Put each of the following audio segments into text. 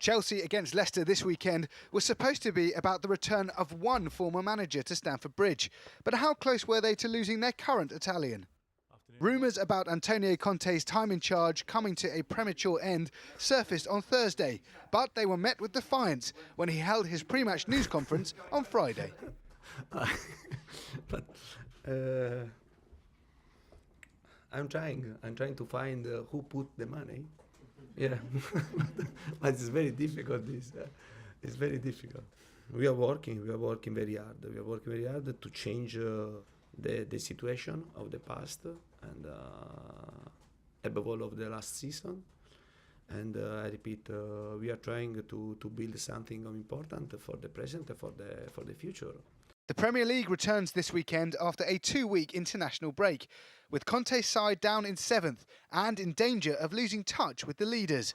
Chelsea against Leicester this weekend was supposed to be about the return of one former manager to Stamford Bridge. But how close were they to losing their current Italian? Rumours about Antonio Conte's time in charge coming to a premature end surfaced on Thursday, but they were met with defiance when he held his pre-match news conference on Friday. I'm trying to find who put the money. Yeah, but it's very difficult. It's very difficult. We are working very hard. We are working very hard to change the situation of the past and above all of the last season. And I repeat, we are trying to build something important for the present and for the future. The Premier League returns this weekend after a 2-week international break, with Conte's side down in 7th and in danger of losing touch with the leaders.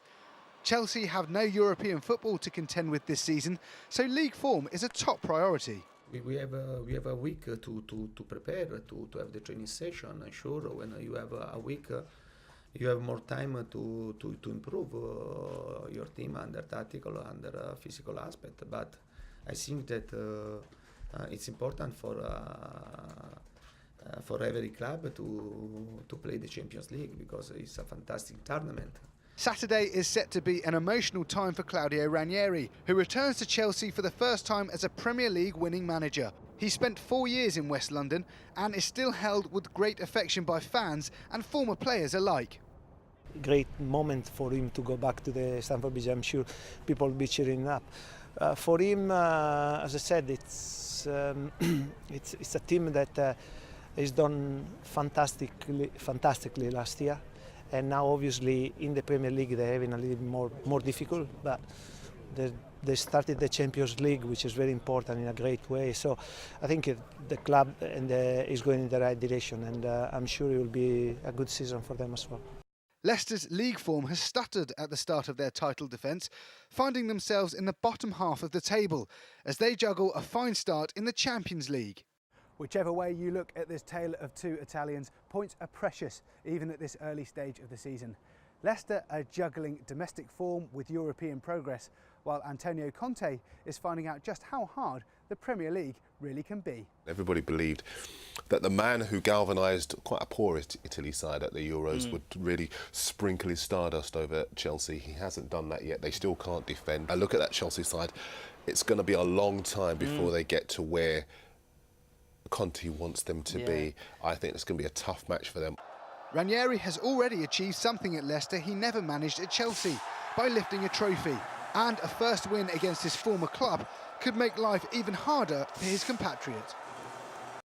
Chelsea have no European football to contend with this season, so league form is a top priority. We have a week to prepare, to have the training session. I'm sure when you have a week, you have more time to improve your team under tactical, under physical aspect. But I think that it's important for every club to play the Champions League because it's a fantastic tournament. Saturday is set to be an emotional time for Claudio Ranieri, who returns to Chelsea for the first time as a Premier League winning manager. He spent 4 years in West London and is still held with great affection by fans and former players alike. Great moment for him to go back to the Stamford Bridge. I'm sure people will be cheering up. For him, as I said, it's a team that has done fantastically last year, and now obviously in the Premier League they're having a little more difficult, but they started the Champions League, which is very important in a great way. So I think the club is going in the right direction, and I'm sure it will be a good season for them as well. Leicester's league form has stuttered at the start of their title defence, finding themselves in the bottom half of the table as they juggle a fine start in the Champions League. Whichever way you look at this tale of two Italians, points are precious even at this early stage of the season. Leicester are juggling domestic form with European progress, while Antonio Conte is finding out just how hard the Premier League really can be. Everybody believed that the man who galvanised quite a poor Italy side at the Euros would really sprinkle his stardust over Chelsea. He hasn't done that yet. They still can't defend. I look at that Chelsea side, it's going to be a long time before they get to where Conte wants them to be. I think it's going to be a tough match for them. Ranieri has already achieved something at Leicester he never managed at Chelsea by lifting a trophy, and a first win against his former club could make life even harder for his compatriot.